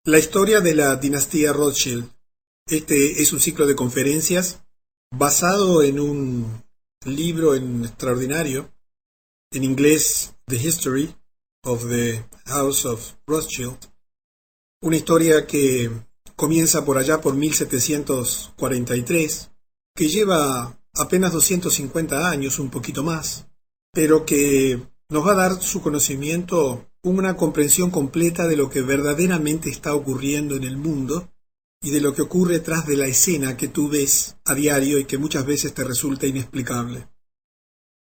La historia de la dinastía Rothschild. Este es un ciclo de conferencias basado en un libro extraordinario, en inglés, The History of the House of Rothschild. Una historia que comienza por allá por 1743, que lleva apenas 250 años, un poquito más, pero que nos va a dar su conocimiento una comprensión completa de lo que verdaderamente está ocurriendo en el mundo y de lo que ocurre tras de la escena que tú ves a diario y que muchas veces te resulta inexplicable.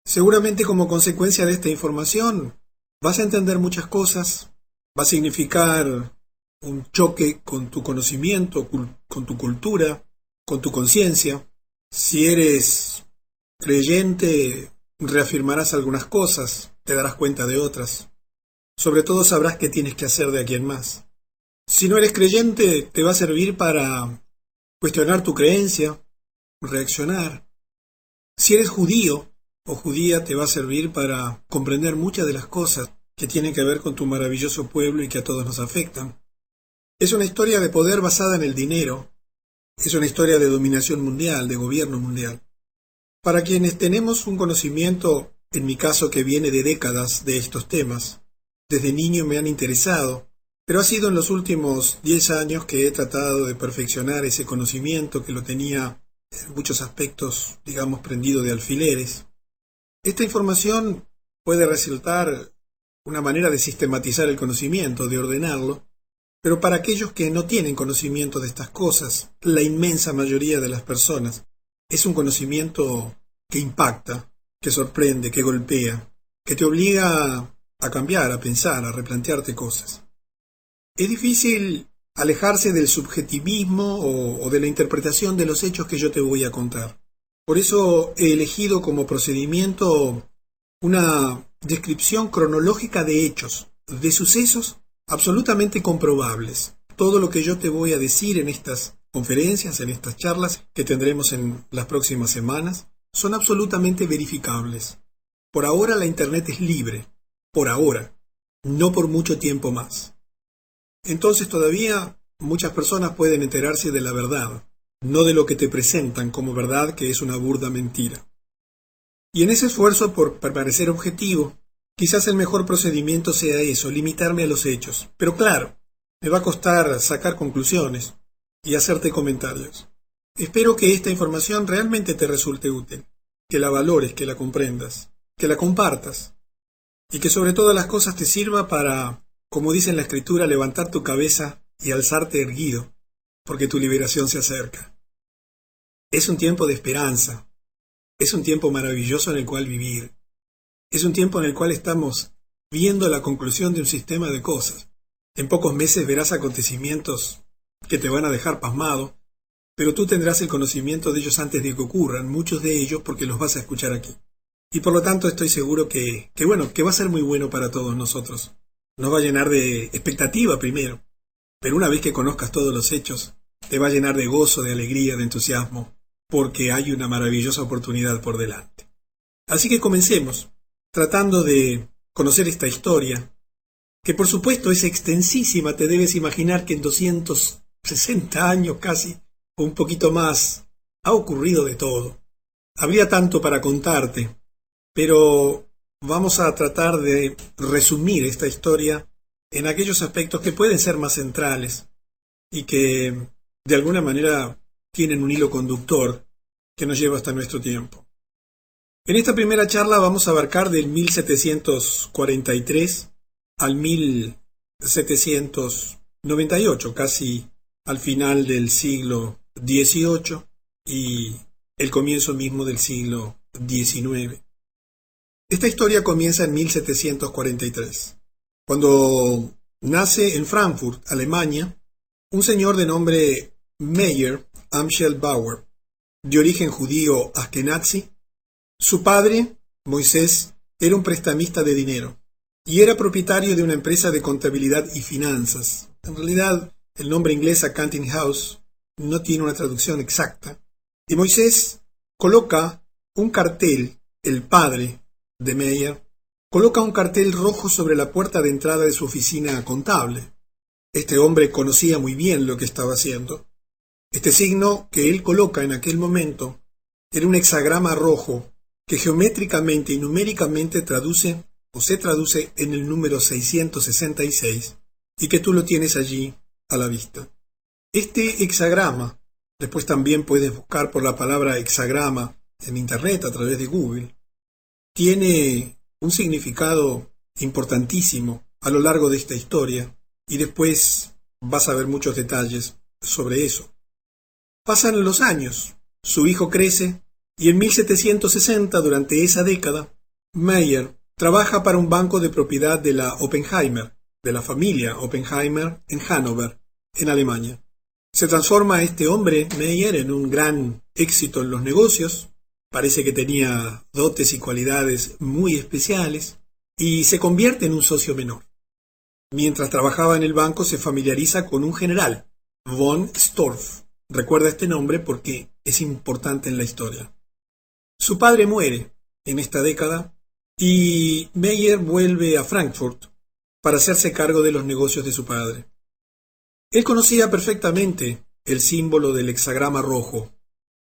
Seguramente como consecuencia de esta información vas a entender muchas cosas, va a significar un choque con tu conocimiento, con tu cultura, con tu conciencia. Si eres creyente, reafirmarás algunas cosas, te darás cuenta de otras. Sobre todo sabrás qué tienes que hacer de aquí en más. Si no eres creyente, te va a servir para cuestionar tu creencia, reaccionar. Si eres judío o judía, te va a servir para comprender muchas de las cosas que tienen que ver con tu maravilloso pueblo y que a todos nos afectan. Es una historia de poder basada en el dinero. Es una historia de dominación mundial, de gobierno mundial. Para quienes tenemos un conocimiento, en mi caso que viene de décadas de estos temas, desde niño me han interesado, pero ha sido en los últimos 10 años que he tratado de perfeccionar ese conocimiento que lo tenía en muchos aspectos, digamos, prendido de alfileres. Esta información puede resultar una manera de sistematizar el conocimiento, de ordenarlo, pero para aquellos que no tienen conocimiento de estas cosas, la inmensa mayoría de las personas, es un conocimiento que impacta, que sorprende, que golpea, que te obliga a cambiar, a pensar, a replantearte cosas. Es difícil alejarse del subjetivismo o de la interpretación de los hechos que yo te voy a contar. Por eso he elegido como procedimiento una descripción cronológica de hechos, de sucesos absolutamente comprobables. Todo lo que yo te voy a decir en estas conferencias, en estas charlas que tendremos en las próximas semanas, son absolutamente verificables. Por ahora la Internet es libre. Por ahora. No por mucho tiempo más. Entonces todavía muchas personas pueden enterarse de la verdad, no de lo que te presentan como verdad, que es una burda mentira. Y en ese esfuerzo por parecer objetivo, quizás el mejor procedimiento sea eso, limitarme a los hechos. Pero claro, me va a costar sacar conclusiones y hacerte comentarios. Espero que esta información realmente te resulte útil, que la valores, que la comprendas, que la compartas y que sobre todas las cosas te sirva para, como dice en la Escritura, levantar tu cabeza y alzarte erguido, porque tu liberación se acerca. Es un tiempo de esperanza, es un tiempo maravilloso en el cual vivir, es un tiempo en el cual estamos viendo la conclusión de un sistema de cosas. En pocos meses verás acontecimientos que te van a dejar pasmado, pero tú tendrás el conocimiento de ellos antes de que ocurran, muchos de ellos porque los vas a escuchar aquí. Y por lo tanto estoy seguro que va a ser muy bueno para todos nosotros. Nos va a llenar de expectativa primero, pero una vez que conozcas todos los hechos, te va a llenar de gozo, de alegría, de entusiasmo, porque hay una maravillosa oportunidad por delante. Así que comencemos, tratando de conocer esta historia, que por supuesto es extensísima. Te debes imaginar que en 260 años casi, o un poquito más, ha ocurrido de todo. Habría tanto para contarte, pero vamos a tratar de resumir esta historia en aquellos aspectos que pueden ser más centrales y que de alguna manera tienen un hilo conductor que nos lleva hasta nuestro tiempo. En esta primera charla vamos a abarcar del 1743 al 1798, casi al final del siglo XVIII y el comienzo mismo del siglo XIX. Esta historia comienza en 1743, cuando nace en Frankfurt, Alemania, un señor de nombre Meyer Amschel Bauer, de origen judío askenazi. Su padre, Moisés, era un prestamista de dinero y era propietario de una empresa de contabilidad y finanzas. En realidad, el nombre inglés Accounting House no tiene una traducción exacta. Y Moisés coloca un cartel, el padre de Meyer, coloca un cartel rojo sobre la puerta de entrada de su oficina contable. Este hombre conocía muy bien lo que estaba haciendo. Este signo que él coloca en aquel momento era un hexagrama rojo que geométricamente y numéricamente traduce o se traduce en el número 666 y que tú lo tienes allí a la vista. Este hexagrama, después también puedes buscar por la palabra hexagrama en internet a través de Google, tiene un significado importantísimo a lo largo de esta historia y después vas a ver muchos detalles sobre eso. Pasan los años, su hijo crece y en 1760, durante esa década, Meyer trabaja para un banco de propiedad de la Oppenheimer, de la familia Oppenheimer en Hannover, en Alemania. Se transforma este hombre, Meyer, en un gran éxito en los negocios. Parece que tenía dotes y cualidades muy especiales y se convierte en un socio menor. Mientras trabajaba en el banco se familiariza con un general, von Storff. Recuerda este nombre porque es importante en la historia. Su padre muere en esta década y Meyer vuelve a Frankfurt para hacerse cargo de los negocios de su padre. Él conocía perfectamente el símbolo del hexagrama rojo,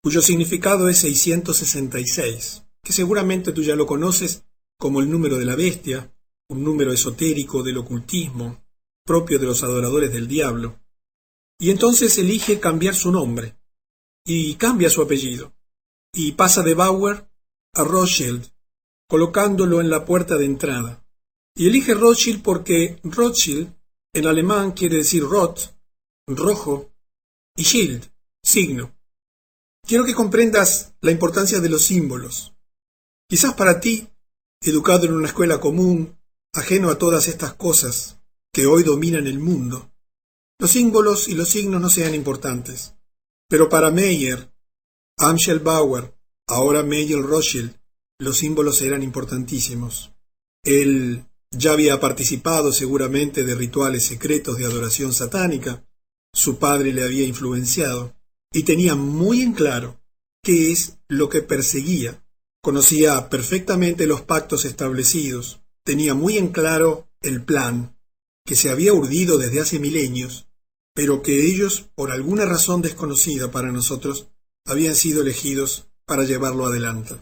cuyo significado es 666, que seguramente tú ya lo conoces como el número de la bestia, un número esotérico del ocultismo, propio de los adoradores del diablo. Y entonces elige cambiar su nombre, y cambia su apellido, y pasa de Bauer a Rothschild, colocándolo en la puerta de entrada. Y elige Rothschild porque Rothschild en alemán quiere decir Roth, rojo, y Schild, signo. Quiero que comprendas la importancia de los símbolos. Quizás para ti, educado en una escuela común, ajeno a todas estas cosas que hoy dominan el mundo, los símbolos y los signos no sean importantes. Pero para Meyer, Amschel Bauer, ahora Meyer Rothschild, los símbolos eran importantísimos. Él ya había participado seguramente de rituales secretos de adoración satánica, su padre le había influenciado, y tenía muy en claro qué es lo que perseguía. Conocía perfectamente los pactos establecidos, tenía muy en claro el plan, que se había urdido desde hace milenios, pero que ellos, por alguna razón desconocida para nosotros, habían sido elegidos para llevarlo adelante.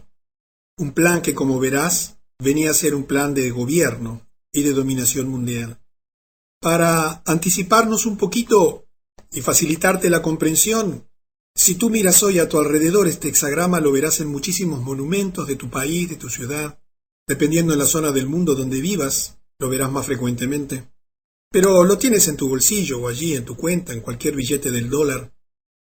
Un plan que, como verás, venía a ser un plan de gobierno y de dominación mundial. Para anticiparnos un poquito y facilitarte la comprensión, si tú miras hoy a tu alrededor este hexagrama lo verás en muchísimos monumentos de tu país, de tu ciudad. Dependiendo en la zona del mundo donde vivas, lo verás más frecuentemente. Pero lo tienes en tu bolsillo o allí en tu cuenta, en cualquier billete del dólar.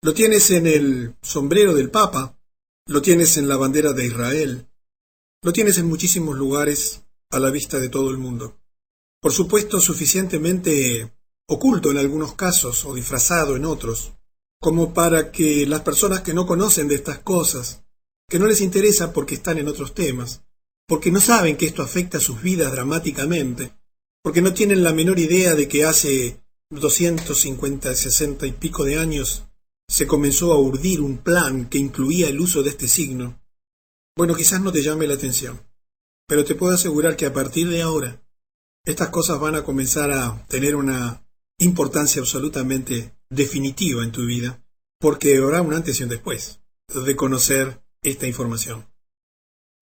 Lo tienes en el sombrero del Papa, lo tienes en la bandera de Israel, lo tienes en muchísimos lugares a la vista de todo el mundo. Por supuesto, suficientemente oculto en algunos casos o disfrazado en otros, como para que las personas que no conocen de estas cosas, que no les interesa porque están en otros temas, porque no saben que esto afecta a sus vidas dramáticamente, porque no tienen la menor idea de que hace 250, 60 y pico de años se comenzó a urdir un plan que incluía el uso de este signo. Bueno, quizás no te llame la atención, pero te puedo asegurar que a partir de ahora estas cosas van a comenzar a tener una importancia absolutamente definitiva en tu vida, porque habrá un antes y un después de conocer esta información.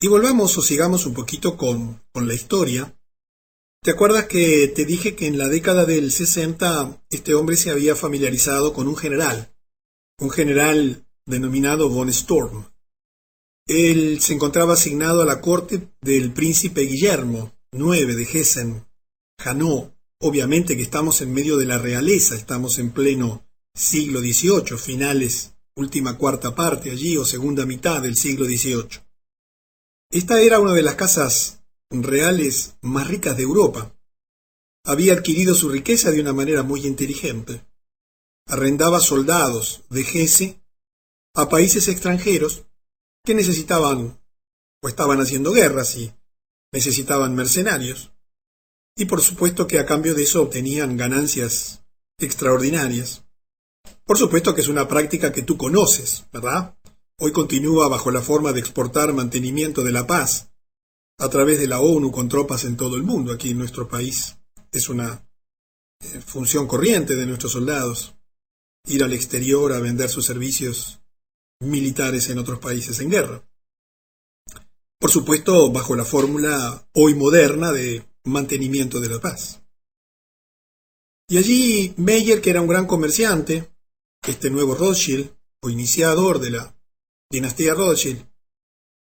Y volvamos o sigamos un poquito con la historia. ¿Te acuerdas que te dije que en la década del 60 este hombre se había familiarizado con un general denominado von Storff? Él se encontraba asignado a la corte del príncipe Guillermo IX de Hessen-Hanau. Obviamente que estamos en medio de la realeza, estamos en pleno siglo XVIII, finales, última cuarta parte allí o segunda mitad del siglo XVIII. Esta era una de las casas reales más ricas de Europa. Había adquirido su riqueza de una manera muy inteligente. Arrendaba soldados de Hesse a países extranjeros que necesitaban o estaban haciendo guerras y necesitaban mercenarios. Y por supuesto que a cambio de eso obtenían ganancias extraordinarias. Por supuesto que es una práctica que tú conoces, ¿verdad? Hoy continúa bajo la forma de exportar mantenimiento de la paz a través de la ONU con tropas en todo el mundo. Aquí en nuestro país es una función corriente de nuestros soldados, ir al exterior a vender sus servicios militares en otros países en guerra. Por supuesto, bajo la fórmula hoy moderna de mantenimiento de la paz. Y allí Meyer, que era un gran comerciante, este nuevo Rothschild, o iniciador de la dinastía Rothschild,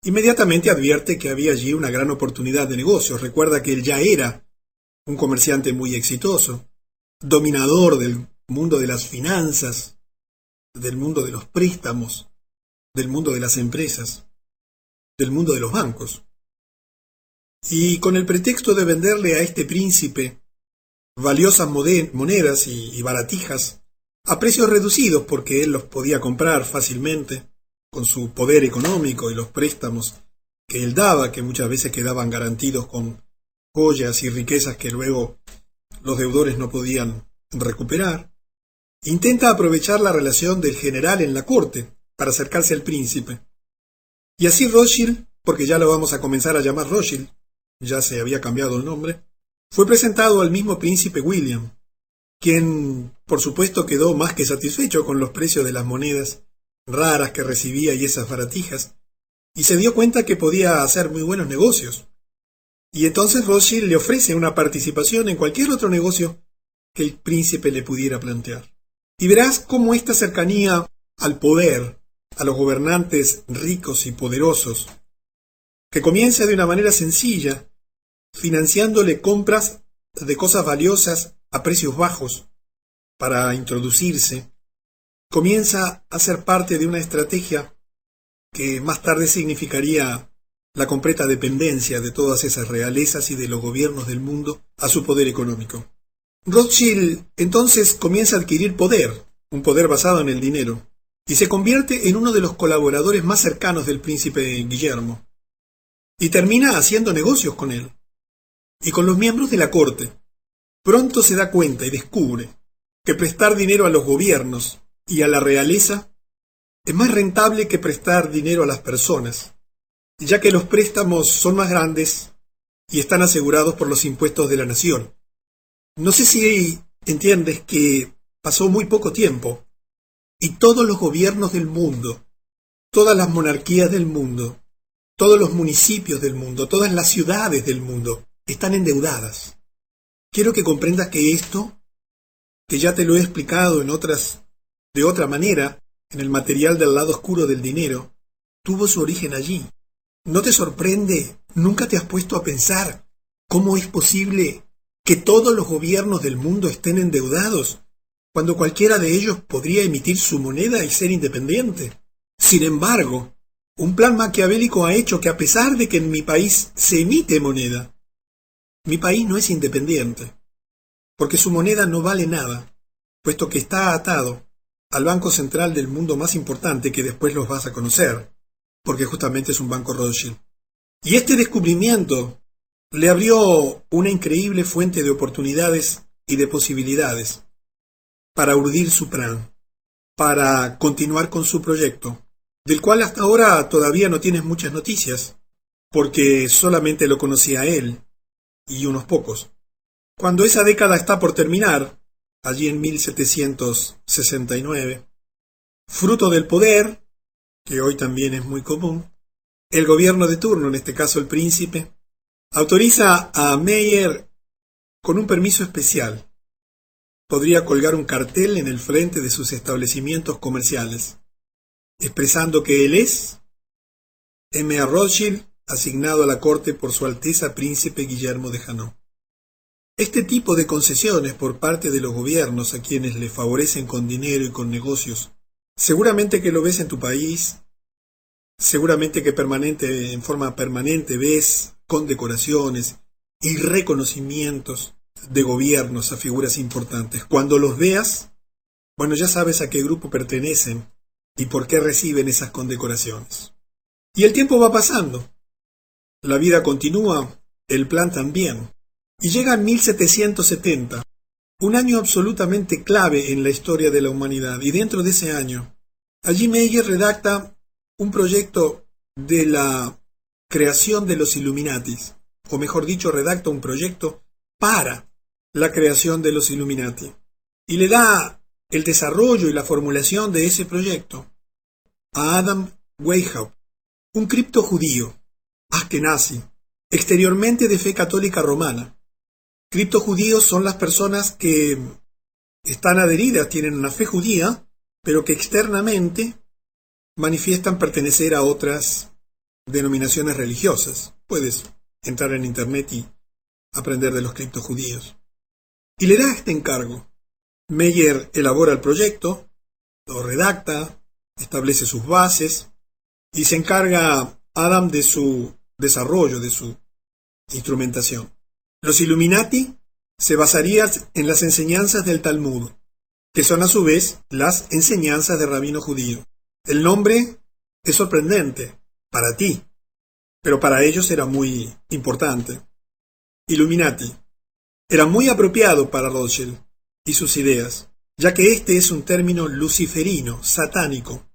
inmediatamente advierte que había allí una gran oportunidad de negocios. Recuerda que él ya era un comerciante muy exitoso, dominador del mundo de las finanzas, del mundo de los préstamos, del mundo de las empresas, del mundo de los bancos. Y con el pretexto de venderle a este príncipe valiosas monedas y baratijas a precios reducidos, porque él los podía comprar fácilmente con su poder económico y los préstamos que él daba, que muchas veces quedaban garantidos con joyas y riquezas que luego los deudores no podían recuperar, intenta aprovechar la relación del general en la corte para acercarse al príncipe. Y así Rothschild, porque ya lo vamos a comenzar a llamar Rothschild, ya se había cambiado el nombre, fue presentado al mismo príncipe William, quien por supuesto quedó más que satisfecho con los precios de las monedas raras que recibía y esas baratijas, y se dio cuenta que podía hacer muy buenos negocios. Y entonces Rothschild le ofrece una participación en cualquier otro negocio que el príncipe le pudiera plantear. Y verás cómo esta cercanía al poder, a los gobernantes ricos y poderosos, que comienza de una manera sencilla, financiándole compras de cosas valiosas a precios bajos para introducirse, comienza a ser parte de una estrategia que más tarde significaría la completa dependencia de todas esas realezas y de los gobiernos del mundo a su poder económico. Rothschild entonces comienza a adquirir poder, un poder basado en el dinero, y se convierte en uno de los colaboradores más cercanos del príncipe Guillermo, y termina haciendo negocios con él, y con los miembros de la corte. Pronto se da cuenta y descubre que prestar dinero a los gobiernos y a la realeza es más rentable que prestar dinero a las personas, ya que los préstamos son más grandes y están asegurados por los impuestos de la nación. No sé si entiendes que pasó muy poco tiempo y todos los gobiernos del mundo, todas las monarquías del mundo, todos los municipios del mundo, todas las ciudades del mundo están endeudadas. Quiero que comprendas que esto, que ya te lo he explicado de otra manera, en el material del lado oscuro del dinero, tuvo su origen allí. ¿No te sorprende? ¿Nunca te has puesto a pensar cómo es posible que todos los gobiernos del mundo estén endeudados, cuando cualquiera de ellos podría emitir su moneda y ser independiente? Sin embargo, un plan maquiavélico ha hecho que, a pesar de que en mi país se emite moneda, mi país no es independiente, porque su moneda no vale nada, puesto que está atado al banco central del mundo más importante, que después los vas a conocer, porque justamente es un banco Rothschild. Y este descubrimiento le abrió una increíble fuente de oportunidades y de posibilidades para urdir su plan, para continuar con su proyecto, del cual hasta ahora todavía no tienes muchas noticias, porque solamente lo conocía él y unos pocos. Cuando esa década está por terminar, allí en 1769, fruto del poder, que hoy también es muy común, el gobierno de turno, en este caso el príncipe, autoriza a Meyer con un permiso especial. Podría colgar un cartel en el frente de sus establecimientos comerciales, expresando que él es M. A. Rothschild, asignado a la corte por Su Alteza Príncipe Guillermo de Hainaut. Este tipo de concesiones por parte de los gobiernos a quienes le favorecen con dinero y con negocios, seguramente que lo ves en tu país, seguramente que en forma permanente ves condecoraciones y reconocimientos de gobiernos a figuras importantes. Cuando los veas, bueno, ya sabes a qué grupo pertenecen y por qué reciben esas condecoraciones. Y el tiempo va pasando. La vida continúa, el plan también. Y llega en 1770, un año absolutamente clave en la historia de la humanidad. Y dentro de ese año, allí Meyer redacta un proyecto de la creación de los Illuminatis, o mejor dicho, redacta un proyecto para la creación de los Illuminati. y le da el desarrollo y la formulación de ese proyecto a Adam Weishaupt, un cripto judío, Ashkenazi, exteriormente de fe católica romana. Criptojudíos son las personas que están adheridas, tienen una fe judía, pero que externamente manifiestan pertenecer a otras denominaciones religiosas. Puedes entrar en internet y aprender de los criptojudíos. Y le da este encargo. Meyer elabora el proyecto, lo redacta, establece sus bases y se encarga Adam de su desarrollo, de su instrumentación. Los Illuminati se basarían en las enseñanzas del Talmud, que son a su vez las enseñanzas del rabino judío. El nombre es sorprendente para ti, pero para ellos era muy importante. Illuminati era muy apropiado para Rothschild y sus ideas, ya que este es un término luciferino, satánico,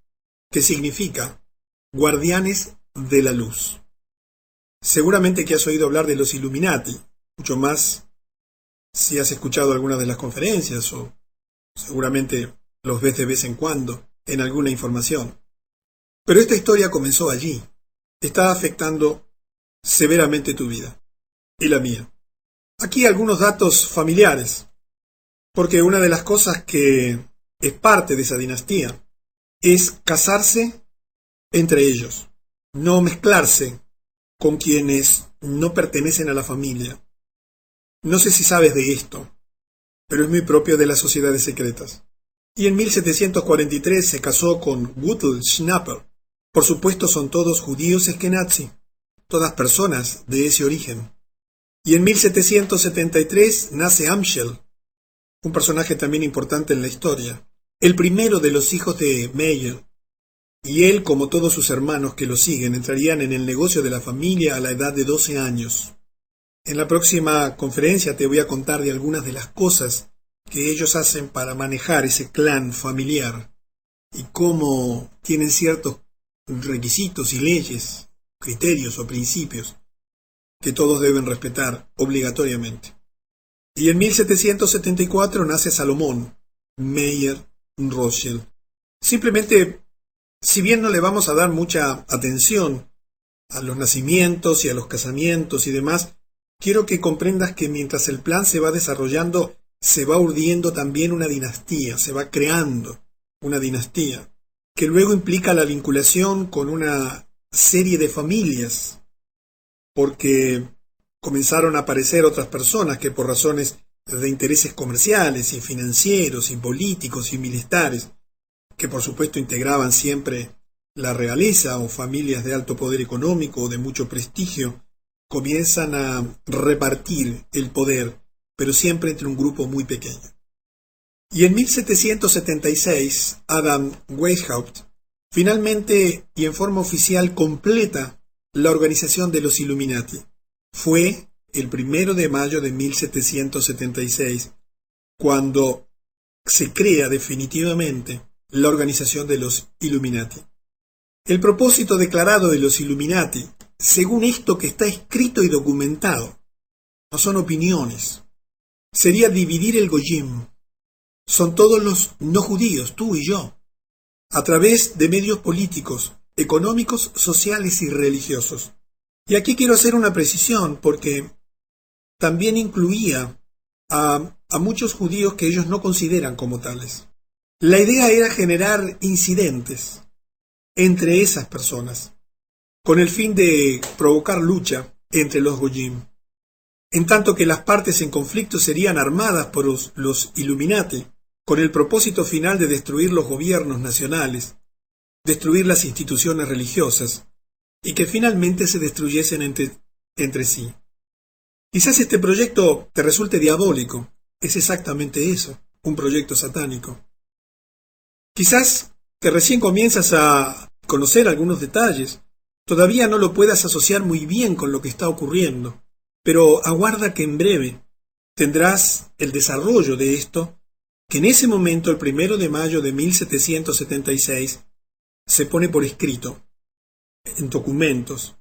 que significa guardianes de la luz. Seguramente que has oído hablar de los Illuminati, mucho más si has escuchado algunas de las conferencias o seguramente los ves de vez en cuando en alguna información. Pero esta historia comenzó allí. Está afectando severamente tu vida y la mía. Aquí algunos datos familiares, porque una de las cosas que es parte de esa dinastía es casarse entre ellos, no mezclarse con quienes no pertenecen a la familia. No sé si sabes de esto, pero es muy propio de las sociedades secretas. Y en 1743 se casó con Gutel Schnapper. Por supuesto son todos judíos eskenazi, todas personas de ese origen. Y en 1773 nace Amschel, un personaje también importante en la historia, el primero de los hijos de Meyer. Y él, como todos sus hermanos que lo siguen, entrarían en el negocio de la familia a la edad de 12 años. En la próxima conferencia te voy a contar de algunas de las cosas que ellos hacen para manejar ese clan familiar y cómo tienen ciertos requisitos y leyes, criterios o principios que todos deben respetar obligatoriamente. Y en 1774 nace Salomón Meyer Rothschild. Simplemente, si bien no le vamos a dar mucha atención a los nacimientos y a los casamientos y demás, quiero que comprendas que mientras el plan se va desarrollando, se va urdiendo también una dinastía, se va creando una dinastía, que luego implica la vinculación con una serie de familias, porque comenzaron a aparecer otras personas que por razones de intereses comerciales y financieros y políticos y militares, que por supuesto integraban siempre la realeza o familias de alto poder económico o de mucho prestigio, comienzan a repartir el poder, pero siempre entre un grupo muy pequeño. Y en 1776, Adam Weishaupt finalmente y en forma oficial completa la organización de los Illuminati. Fue el 1 de mayo de 1776 cuando se crea definitivamente la organización de los Illuminati. El propósito declarado de los Illuminati, según esto que está escrito y documentado, no son opiniones, sería dividir el Goyim. Son todos los no judíos, tú y yo, a través de medios políticos, económicos, sociales y religiosos. Y aquí quiero hacer una precisión porque también incluía a muchos judíos que ellos no consideran como tales. La idea era generar incidentes entre esas personas, con el fin de provocar lucha entre los Goyim, en tanto que las partes en conflicto serían armadas por los Illuminati, con el propósito final de destruir los gobiernos nacionales, destruir las instituciones religiosas, y que finalmente se destruyesen entre sí. Quizás este proyecto te resulte diabólico, es exactamente eso, un proyecto satánico. Quizás que recién comienzas a conocer algunos detalles, todavía no lo puedas asociar muy bien con lo que está ocurriendo, pero aguarda que en breve tendrás el desarrollo de esto, que en ese momento, el 1 de mayo de 1776, se pone por escrito, en documentos,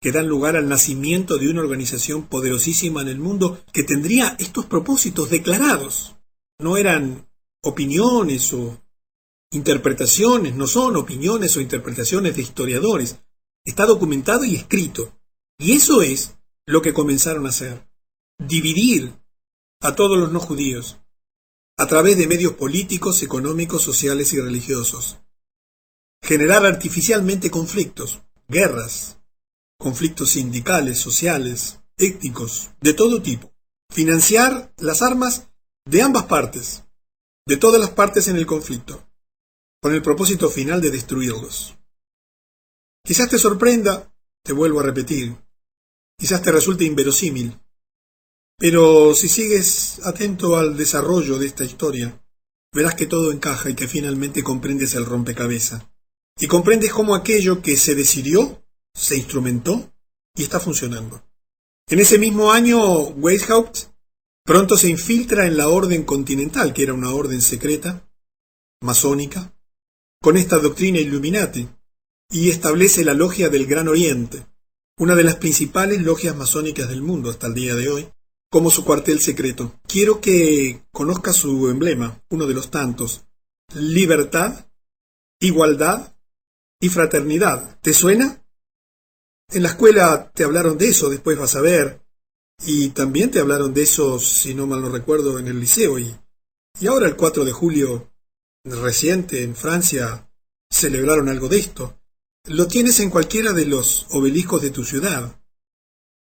que dan lugar al nacimiento de una organización poderosísima en el mundo que tendría estos propósitos declarados. No eran opiniones o interpretaciones, no son opiniones o interpretaciones de historiadores. Está documentado y escrito. Y eso es lo que comenzaron a hacer. Dividir a todos los no judíos a través de medios políticos, económicos, sociales y religiosos. Generar artificialmente conflictos, guerras, conflictos sindicales, sociales, étnicos, de todo tipo. Financiar las armas de ambas partes, de todas las partes en el conflicto, con el propósito final de destruirlos. Quizás te sorprenda, te vuelvo a repetir, quizás te resulte inverosímil, pero si sigues atento al desarrollo de esta historia, verás que todo encaja y que finalmente comprendes el rompecabezas. Y comprendes cómo aquello que se decidió, se instrumentó y está funcionando. En ese mismo año, Weishaupt pronto se infiltra en la Orden Continental, que era una orden secreta, masónica, con esta doctrina Illuminati, y establece la Logia del Gran Oriente, una de las principales logias masónicas del mundo hasta el día de hoy, como su cuartel secreto. Quiero que conozcas su emblema, uno de los tantos: libertad, igualdad y fraternidad. ¿Te suena? En la escuela te hablaron de eso, después vas a ver, y también te hablaron de eso, si no mal no recuerdo, en el liceo, y ahora el 4 de julio reciente en Francia celebraron algo de esto. Lo tienes en cualquiera de los obeliscos de tu ciudad.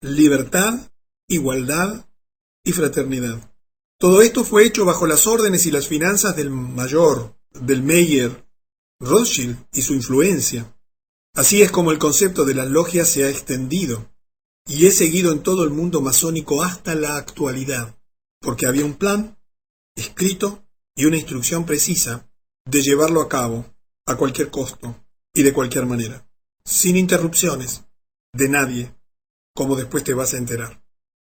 Libertad, igualdad y fraternidad. Todo esto fue hecho bajo las órdenes y las finanzas del Mayer Rothschild y su influencia. Así es como el concepto de las logias se ha extendido y es seguido en todo el mundo masónico hasta la actualidad, porque había un plan escrito y una instrucción precisa de llevarlo a cabo a cualquier costo y de cualquier manera, sin interrupciones de nadie, como después te vas a enterar.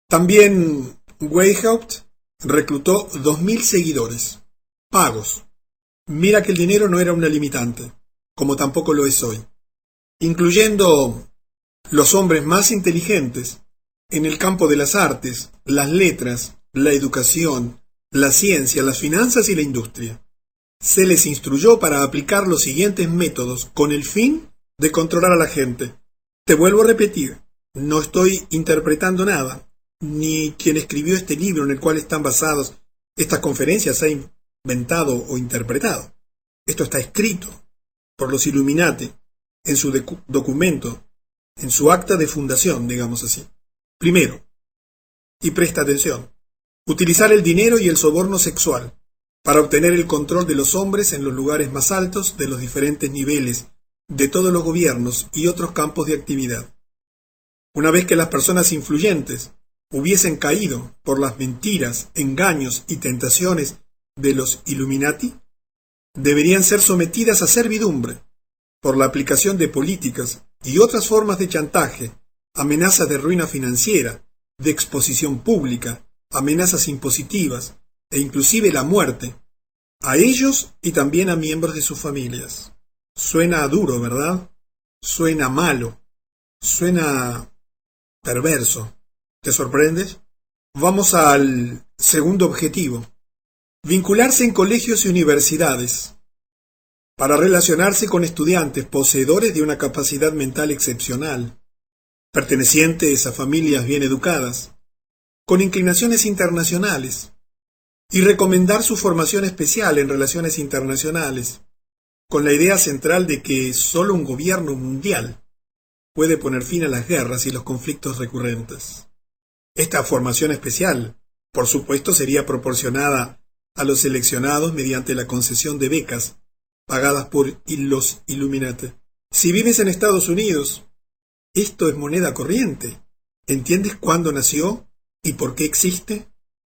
También Weishaupt reclutó 2.000 seguidores, pagos. Mira que el dinero no era una limitante, como tampoco lo es hoy, incluyendo los hombres más inteligentes en el campo de las artes, las letras, la educación, la ciencia, las finanzas y la industria. Se les instruyó para aplicar los siguientes métodos con el fin de controlar a la gente. Te vuelvo a repetir, no estoy interpretando nada, ni quien escribió este libro en el cual están basadas estas conferencias ha inventado o interpretado. Esto está escrito por los Illuminati en su documento, en su acta de fundación, digamos así. Primero, y presta atención, utilizar el dinero y el soborno sexual para obtener el control de los hombres en los lugares más altos de los diferentes niveles de todos los gobiernos y otros campos de actividad. Una vez que las personas influyentes hubiesen caído por las mentiras, engaños y tentaciones de los Illuminati, deberían ser sometidas a servidumbre por la aplicación de políticas y otras formas de chantaje, amenazas de ruina financiera, de exposición pública, amenazas impositivas e inclusive la muerte, a ellos y también a miembros de sus familias. Suena duro, ¿verdad? Suena malo, suena perverso. ¿Te sorprendes? Vamos al segundo objetivo: vincularse en colegios y universidades para relacionarse con estudiantes poseedores de una capacidad mental excepcional, pertenecientes a familias bien educadas, con inclinaciones internacionales, y recomendar su formación especial en relaciones internacionales, con la idea central de que solo un gobierno mundial puede poner fin a las guerras y los conflictos recurrentes. Esta formación especial, por supuesto, sería proporcionada a los seleccionados mediante la concesión de becas pagadas por los Illuminati. Si vives en Estados Unidos, esto es moneda corriente. ¿Entiendes cuándo nació y por qué existe?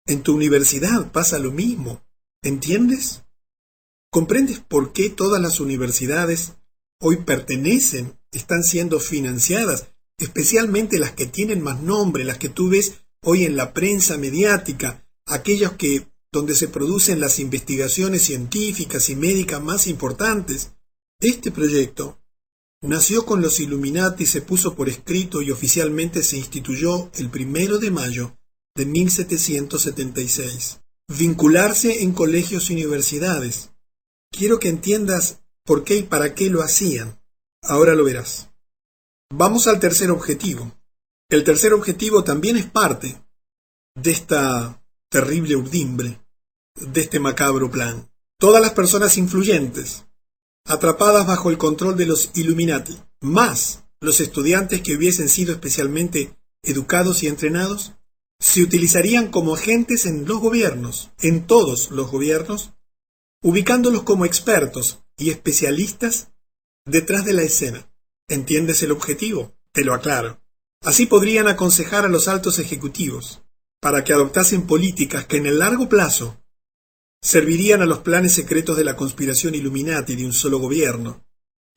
En tu universidad pasa lo mismo. ¿Entiendes? ¿Comprendes por qué todas las universidades hoy están siendo financiadas, especialmente las que tienen más nombre, las que tú ves hoy en la prensa mediática, aquellas donde se producen las investigaciones científicas y médicas más importantes? Este proyecto nació con los Illuminati, se puso por escrito y oficialmente se instituyó el 1 de mayo de 1776. vincularse en colegios y universidades. Quiero que entiendas por qué y para qué lo hacían. Ahora lo verás. Vamos al tercer objetivo. El tercer objetivo también es parte de esta terrible urdimbre, de este macabro plan. Todas las personas influyentes, atrapadas bajo el control de los Illuminati, más los estudiantes que hubiesen sido especialmente educados y entrenados, se utilizarían como agentes en los gobiernos, en todos los gobiernos, ubicándolos como expertos y especialistas detrás de la escena. ¿Entiendes el objetivo? Te lo aclaro. Así podrían aconsejar a los altos ejecutivos para que adoptasen políticas que en el largo plazo servirían a los planes secretos de la conspiración Illuminati de un solo gobierno,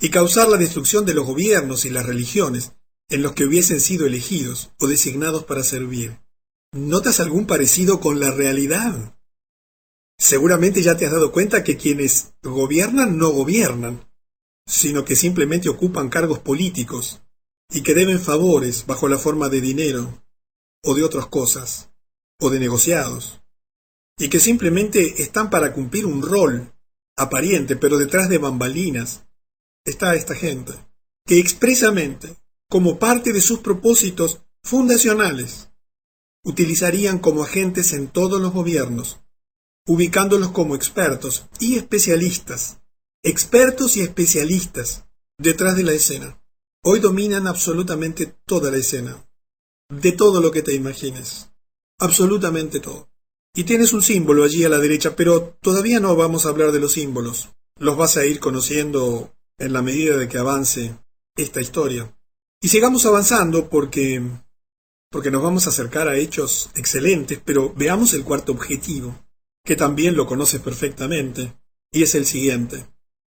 y causar la destrucción de los gobiernos y las religiones en los que hubiesen sido elegidos o designados para servir. ¿Notas algún parecido con la realidad? Seguramente ya te has dado cuenta que quienes gobiernan no gobiernan, sino que simplemente ocupan cargos políticos y que deben favores bajo la forma de dinero o de otras cosas, o de negociados, y que simplemente están para cumplir un rol aparente, pero detrás de bambalinas está esta gente, que expresamente, como parte de sus propósitos fundacionales, utilizarían como agentes en todos los gobiernos, ubicándolos como expertos y especialistas detrás de la escena. Hoy dominan absolutamente toda la escena, de todo lo que te imagines, absolutamente todo. Y tienes un símbolo allí a la derecha, pero todavía no vamos a hablar de los símbolos. Los vas a ir conociendo en la medida de que avance esta historia. Y sigamos avanzando porque nos vamos a acercar a hechos excelentes, pero veamos el cuarto objetivo, que también lo conoces perfectamente, y es el siguiente: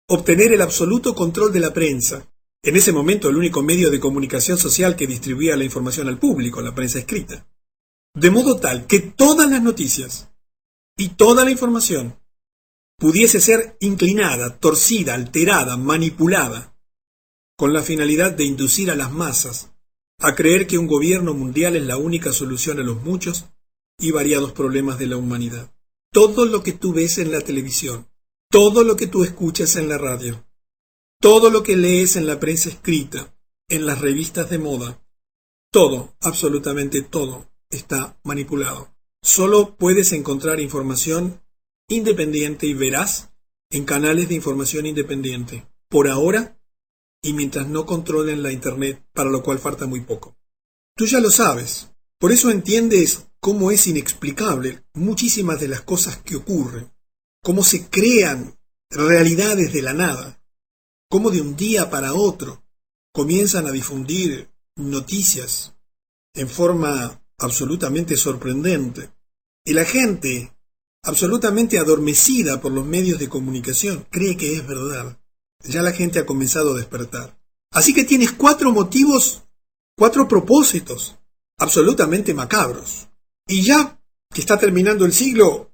obtener el absoluto control de la prensa. En ese momento el único medio de comunicación social que distribuía la información al público, la prensa escrita. De modo tal que todas las noticias y toda la información pudiese ser inclinada, torcida, alterada, manipulada, con la finalidad de inducir a las masas a creer que un gobierno mundial es la única solución a los muchos y variados problemas de la humanidad. Todo lo que tú ves en la televisión, todo lo que tú escuchas en la radio, todo lo que lees en la prensa escrita, en las revistas de moda, todo, absolutamente todo, está manipulado. Solo puedes encontrar información independiente y veraz en canales de información independiente, por ahora, y mientras no controlen la Internet, para lo cual falta muy poco. Tú ya lo sabes, por eso entiendes cómo es inexplicable muchísimas de las cosas que ocurren, cómo se crean realidades de la nada, cómo de un día para otro comienzan a difundir noticias en forma absolutamente sorprendente, y la gente, absolutamente adormecida por los medios de comunicación, cree que es verdad. Ya la gente ha comenzado a despertar. Así que tienes 4 motivos, 4 propósitos, absolutamente macabros. Y ya que está terminando el siglo,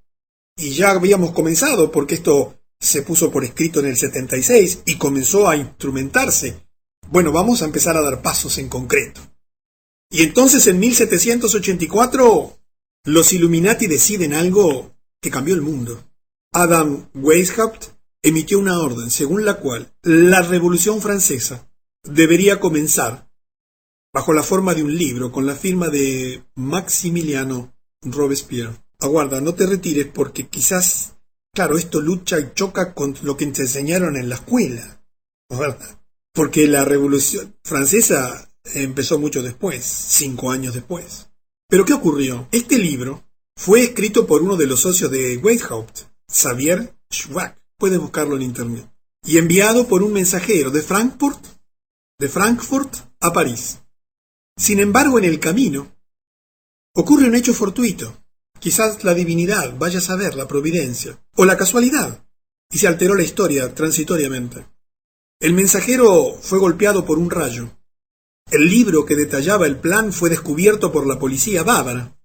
y ya habíamos comenzado, porque esto se puso por escrito en el 76 y comenzó a instrumentarse, bueno, vamos a empezar a dar pasos en concreto. Y entonces en 1784 los Illuminati deciden algo que cambió el mundo. Adam Weishaupt emitió una orden según la cual la Revolución Francesa debería comenzar bajo la forma de un libro con la firma de Maximiliano Robespierre. Aguarda, no te retires porque quizás, claro, esto lucha y choca con lo que te enseñaron en la escuela, ¿verdad? Porque la Revolución Francesa empezó mucho después, 5 años después. ¿Pero qué ocurrió? Este libro fue escrito por uno de los socios de Weishaupt, Xavier Schwab, puedes buscarlo en internet, y enviado por un mensajero de Frankfurt a París. Sin embargo, en el camino ocurre un hecho fortuito, quizás la divinidad, vaya a saber, la providencia, o la casualidad, y se alteró la historia transitoriamente. El mensajero fue golpeado por un rayo. El libro que detallaba el plan fue descubierto por la policía bávara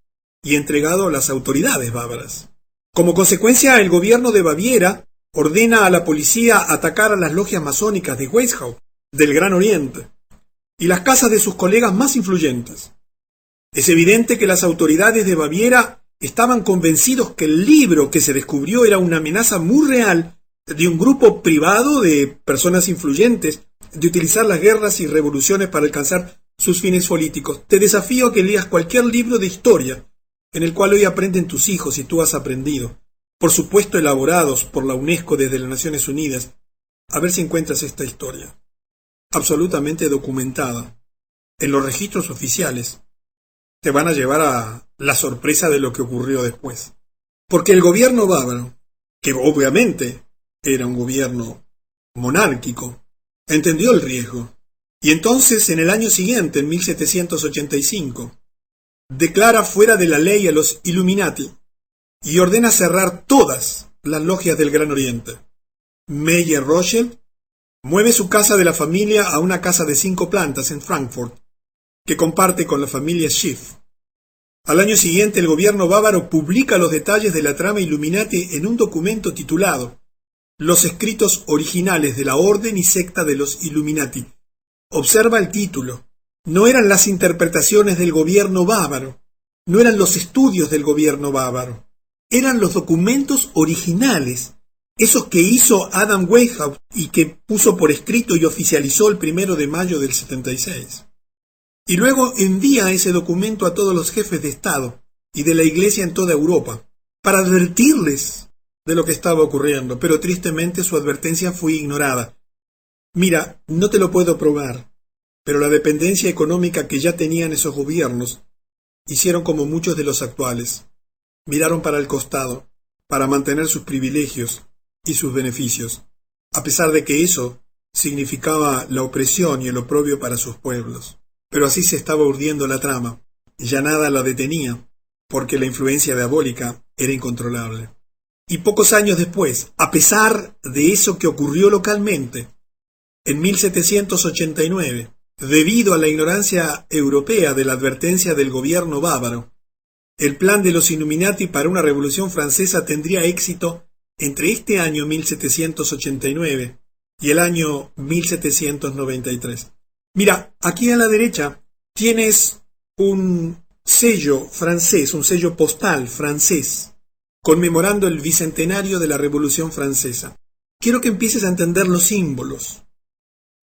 y entregado a las autoridades bávaras. Como consecuencia, el gobierno de Baviera ordena a la policía atacar a las logias masónicas de Weishaupt, del Gran Oriente, y las casas de sus colegas más influyentes. Es evidente que las autoridades de Baviera estaban convencidos que el libro que se descubrió era una amenaza muy real de un grupo privado de personas influyentes de utilizar las guerras y revoluciones para alcanzar sus fines políticos. Te desafío a que leas cualquier libro de historia en el cual hoy aprenden tus hijos y tú has aprendido, por supuesto elaborados por la UNESCO desde las Naciones Unidas, a ver si encuentras esta historia, absolutamente documentada, en los registros oficiales. Te van a llevar a la sorpresa de lo que ocurrió después. Porque el gobierno bávaro, que obviamente era un gobierno monárquico, entendió el riesgo. Y entonces, en el año siguiente, en 1785, declara fuera de la ley a los Illuminati y ordena cerrar todas las logias del Gran Oriente. Meyer Rothschild mueve su casa de la familia a una casa de 5 plantas en Frankfurt, que comparte con la familia Schiff. Al año siguiente, el gobierno bávaro publica los detalles de la trama Illuminati en un documento titulado Los escritos originales de la orden y secta de los Illuminati. Observa el título. No eran las interpretaciones del gobierno bávaro, no eran los estudios del gobierno bávaro, eran los documentos originales, esos que hizo Adam Weishaupt y que puso por escrito y oficializó el 1 de mayo del 76. Y luego envía ese documento a todos los jefes de Estado y de la Iglesia en toda Europa, para advertirles de lo que estaba ocurriendo, pero tristemente su advertencia fue ignorada. Mira, no te lo puedo probar, pero la dependencia económica que ya tenían esos gobiernos hicieron como muchos de los actuales. Miraron para el costado, para mantener sus privilegios y sus beneficios, a pesar de que eso significaba la opresión y el oprobio para sus pueblos. Pero así se estaba urdiendo la trama, y ya nada la detenía, porque la influencia diabólica era incontrolable. Y pocos años después, a pesar de eso que ocurrió localmente, en 1789, debido a la ignorancia europea de la advertencia del gobierno bávaro, el plan de los Illuminati para una revolución francesa tendría éxito entre este año 1789 y el año 1793. Mira, aquí a la derecha tienes un sello francés, un sello postal francés, conmemorando el bicentenario de la Revolución Francesa. Quiero que empieces a entender los símbolos.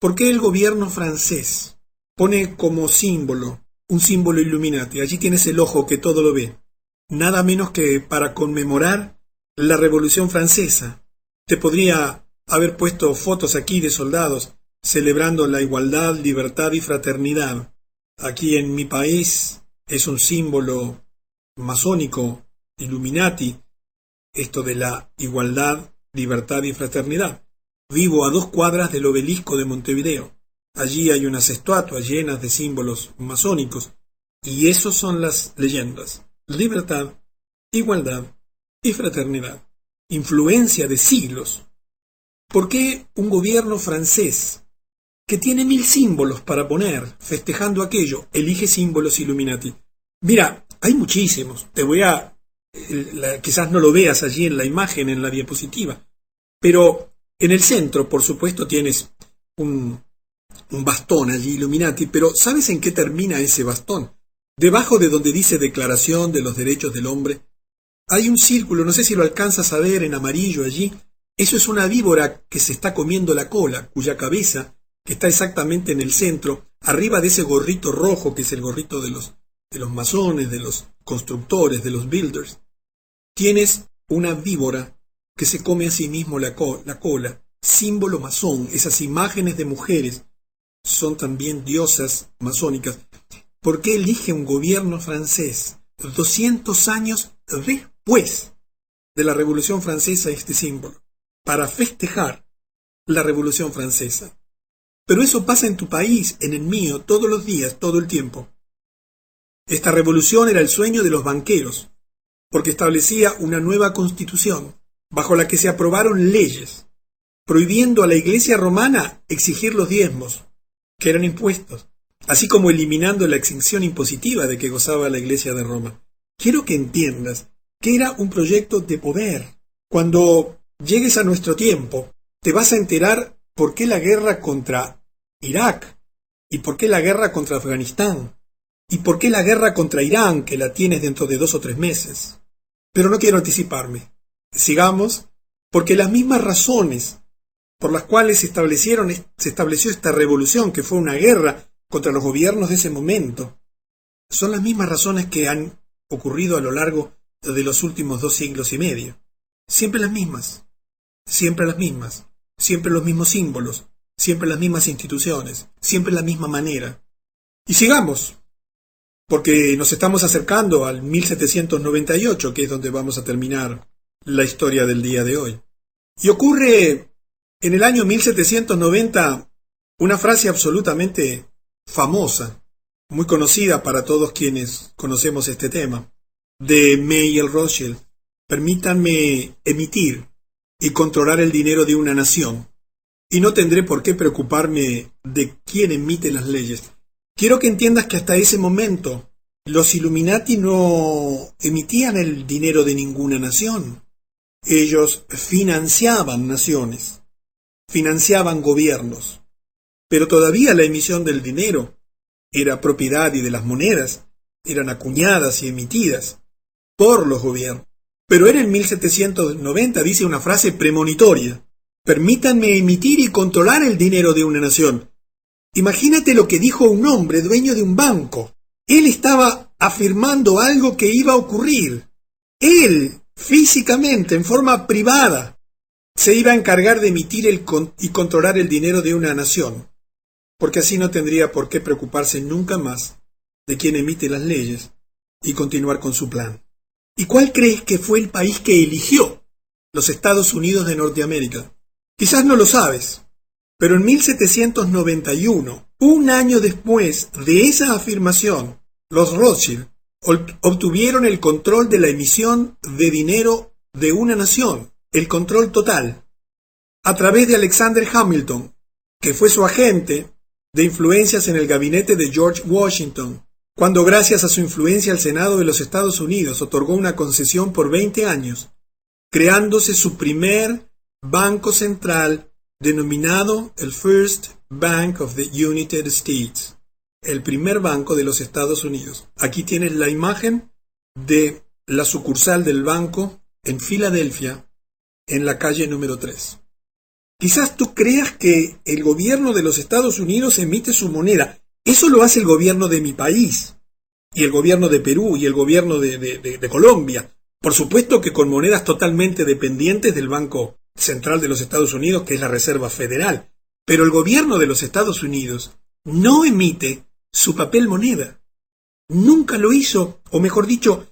¿Por qué el gobierno francés pone como símbolo un símbolo Illuminati? Allí tienes el ojo que todo lo ve. Nada menos que para conmemorar la Revolución Francesa. Te podría haber puesto fotos aquí de soldados celebrando la igualdad, libertad y fraternidad. Aquí en mi país es un símbolo masónico, Illuminati, esto de la igualdad, libertad y fraternidad. Vivo a 2 cuadras del obelisco de Montevideo. Allí hay unas estatuas llenas de símbolos masónicos, y esos son las leyendas. Libertad, igualdad y fraternidad. Influencia de siglos. ¿Por qué un gobierno francés, que tiene 1000 símbolos para poner, festejando aquello, elige símbolos Illuminati? Mira, hay muchísimos. Quizás no lo veas allí en la imagen, en la diapositiva, pero en el centro, por supuesto, tienes un bastón allí Illuminati, pero ¿sabes en qué termina ese bastón? Debajo de donde dice Declaración de los Derechos del Hombre, hay un círculo, no sé si lo alcanzas a ver en amarillo allí. Eso es una víbora que se está comiendo la cola, cuya cabeza, que está exactamente en el centro, arriba de ese gorrito rojo, que es el gorrito de los masones, de los constructores, de los builders, tienes una víbora que se come a sí mismo la cola, símbolo masón. Esas imágenes de mujeres son también diosas masónicas. ¿Por qué elige un gobierno francés 200 años después de la Revolución Francesa este símbolo? Para festejar la Revolución Francesa. Pero eso pasa en tu país, en el mío, todos los días, todo el tiempo. Esta revolución era el sueño de los banqueros, porque establecía una nueva constitución, bajo la que se aprobaron leyes, prohibiendo a la Iglesia romana exigir los diezmos, que eran impuestos, así como eliminando la exención impositiva de que gozaba la Iglesia de Roma. Quiero que entiendas que era un proyecto de poder. Cuando llegues a nuestro tiempo, te vas a enterar por qué la guerra contra Irak, y por qué la guerra contra Afganistán, y por qué la guerra contra Irán, que la tienes dentro de 2 o 3 meses. Pero no quiero anticiparme. Sigamos, porque las mismas razones por las cuales se estableció esta revolución, que fue una guerra contra los gobiernos de ese momento, son las mismas razones que han ocurrido a lo largo de los últimos 2 siglos y medio. Siempre las mismas, siempre las mismas, siempre los mismos símbolos, siempre las mismas instituciones, siempre la misma manera. Y sigamos, porque nos estamos acercando al 1798, que es donde vamos a terminar la historia del día de hoy. Y ocurre en el año 1790 una frase absolutamente famosa, muy conocida para todos quienes conocemos este tema, de Mayer Rothschild: permítanme emitir y controlar el dinero de una nación, y no tendré por qué preocuparme de quién emite las leyes. Quiero que entiendas que hasta ese momento los Illuminati no emitían el dinero de ninguna nación. Ellos financiaban naciones, financiaban gobiernos, pero todavía la emisión del dinero era propiedad, y de las monedas eran acuñadas y emitidas por los gobiernos. Pero era en 1790, dice una frase premonitoria: permítanme emitir y controlar el dinero de una nación. Imagínate lo que dijo un hombre dueño de un banco. Él estaba afirmando algo que iba a ocurrir. Él, físicamente, en forma privada, se iba a encargar de emitir y controlar el dinero de una nación, porque así no tendría por qué preocuparse nunca más de quién emite las leyes y continuar con su plan. ¿Y cuál crees que fue el país que eligió? Los Estados Unidos de Norteamérica. Quizás no lo sabes, pero en 1791, un año después de esa afirmación, los Rothschild obtuvieron el control de la emisión de dinero de una nación, el control total, a través de Alexander Hamilton, que fue su agente de influencias en el gabinete de George Washington, cuando gracias a su influencia el Senado de los Estados Unidos otorgó una concesión por 20 años, creándose su primer banco central denominado el First Bank of the United States, el primer banco de los Estados Unidos. Aquí tienes la imagen de la sucursal del banco en Filadelfia, en la calle número 3. Quizás tú creas que el gobierno de los Estados Unidos emite su moneda. Eso lo hace el gobierno de mi país, y el gobierno de Perú, y el gobierno de Colombia. Por supuesto que con monedas totalmente dependientes del Banco Central de los Estados Unidos, que es la Reserva Federal. Pero el gobierno de los Estados Unidos no emite su papel moneda. Nunca lo hizo, o mejor dicho,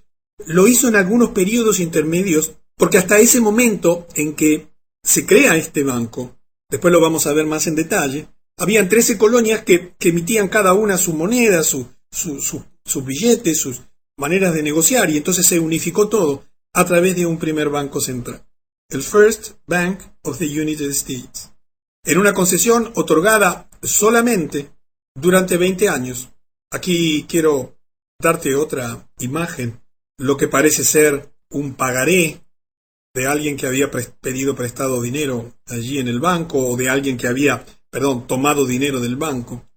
lo hizo en algunos periodos intermedios, porque hasta ese momento en que se crea este banco, después lo vamos a ver más en detalle, habían 13 colonias que emitían cada una su moneda, sus billetes, sus maneras de negociar, y entonces se unificó todo a través de un primer banco central, el First Bank of the United States, en una concesión otorgada solamente durante 20 años. Aquí quiero darte otra imagen, lo que parece ser un pagaré de alguien que había pedido prestado dinero allí en el banco, o de alguien que había, tomado dinero del banco,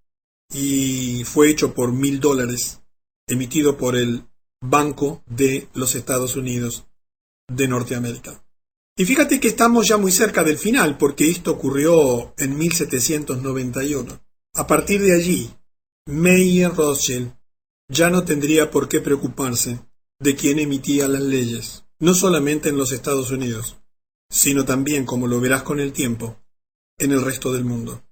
y fue hecho por $1,000, emitido por el Banco de los Estados Unidos de Norteamérica. Y fíjate que estamos ya muy cerca del final, porque esto ocurrió en 1791. A partir de allí, Mayer Rothschild ya no tendría por qué preocuparse de quién emitía las leyes, no solamente en los Estados Unidos, sino también, como lo verás con el tiempo, en el resto del mundo.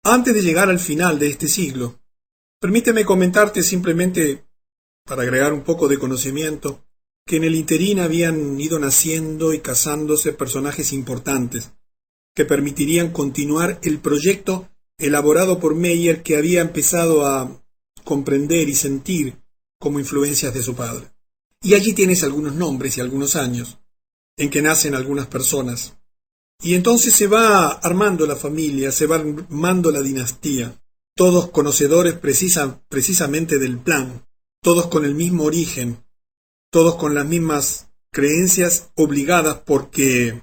Antes de llegar al final de este siglo, permíteme comentarte simplemente, para agregar un poco de conocimiento, que en el interín habían ido naciendo y casándose personajes importantes que permitirían continuar el proyecto elaborado por Mayer, que había empezado a comprender y sentir como influencias de su padre. Y allí tienes algunos nombres y algunos años en que nacen algunas personas. Y entonces se va armando la familia, se va armando la dinastía, todos conocedores precisamente del plan, todos con el mismo origen, todos con las mismas creencias obligadas porque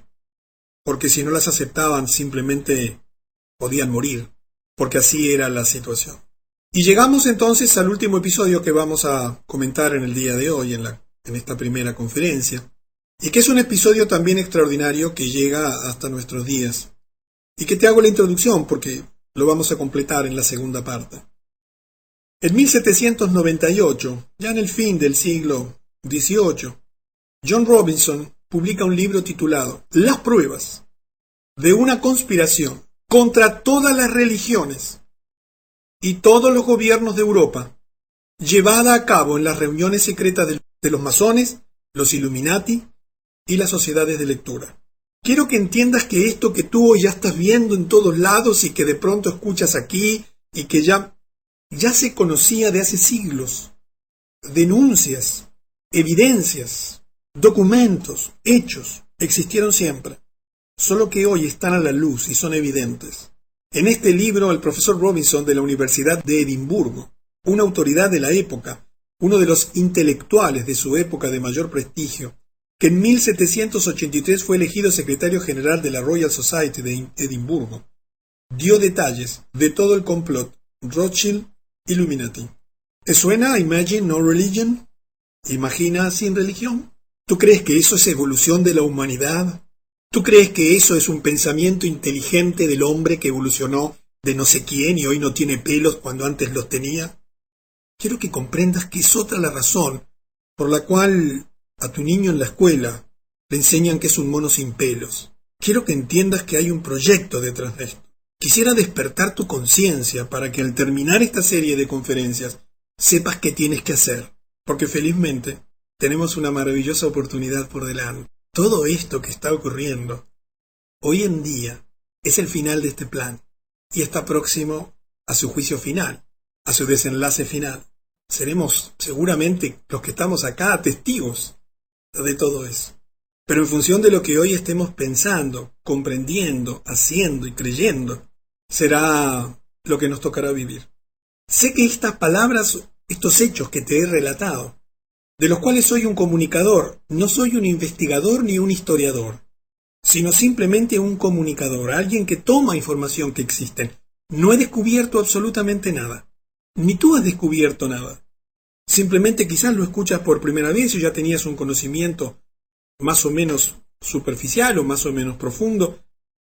si no las aceptaban simplemente podían morir, porque así era la situación. Y llegamos entonces al último episodio que vamos a comentar en el día de hoy, en esta primera conferencia, y que es un episodio también extraordinario que llega hasta nuestros días, y que te hago la introducción porque lo vamos a completar en la segunda parte. En 1798, ya en el fin del siglo XVIII, John Robinson publica un libro titulado Las pruebas de una conspiración contra todas las religiones y todos los gobiernos de Europa, llevada a cabo en las reuniones secretas de los masones, los Illuminati y las sociedades de lectura. Quiero que entiendas que esto que tú hoy ya estás viendo en todos lados y que de pronto escuchas aquí y que ya se conocía de hace siglos, denuncias, evidencias, documentos, hechos, existieron siempre, solo que hoy están a la luz y son evidentes. En este libro, el profesor Robinson de la Universidad de Edimburgo, una autoridad de la época, uno de los intelectuales de su época de mayor prestigio, que en 1783 fue elegido secretario general de la Royal Society de Edimburgo, dio detalles de todo el complot Rothschild Illuminati. ¿Te suena a Imagine No Religion? ¿Imagina sin religión? ¿Tú crees que eso es evolución de la humanidad? ¿Tú crees que eso es un pensamiento inteligente del hombre que evolucionó de no sé quién y hoy no tiene pelos cuando antes los tenía? Quiero que comprendas que es otra la razón por la cual a tu niño en la escuela le enseñan que es un mono sin pelos. Quiero que entiendas que hay un proyecto detrás de esto. Quisiera despertar tu conciencia para que al terminar esta serie de conferencias sepas qué tienes que hacer, porque felizmente tenemos una maravillosa oportunidad por delante. Todo esto que está ocurriendo hoy en día es el final de este plan y está próximo a su juicio final, a su desenlace final. Seremos seguramente los que estamos acá testigos de todo eso. Pero en función de lo que hoy estemos pensando, comprendiendo, haciendo y creyendo, será lo que nos tocará vivir. Sé que estas palabras, estos hechos que te he relatado, de los cuales soy un comunicador, no soy un investigador ni un historiador, sino simplemente un comunicador, alguien que toma información que existe. No he descubierto absolutamente nada, ni tú has descubierto nada. Simplemente quizás lo escuchas por primera vez y ya tenías un conocimiento más o menos superficial o más o menos profundo.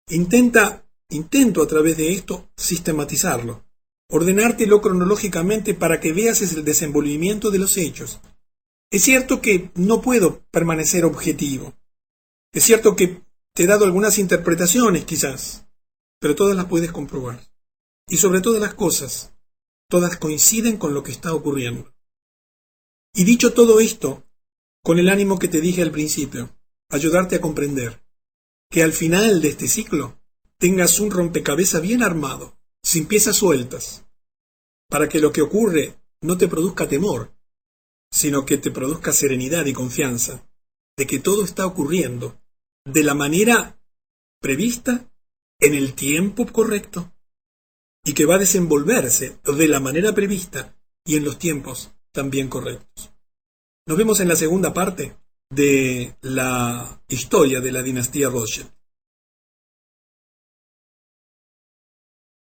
Intento a través de esto sistematizarlo, ordenártelo cronológicamente para que veas el desenvolvimiento de los hechos. Es cierto que no puedo permanecer objetivo. Es cierto que te he dado algunas interpretaciones quizás, pero todas las puedes comprobar. Y sobre todas las cosas, todas coinciden con lo que está ocurriendo. Y dicho todo esto, con el ánimo que te dije al principio, ayudarte a comprender que al final de este ciclo tengas un rompecabezas bien armado, sin piezas sueltas, para que lo que ocurre no te produzca temor, sino que te produzca serenidad y confianza de que todo está ocurriendo de la manera prevista, en el tiempo correcto, y que va a desenvolverse de la manera prevista y en los tiempos también correctos. Nos vemos en la segunda parte de la historia de la dinastía Rothschild.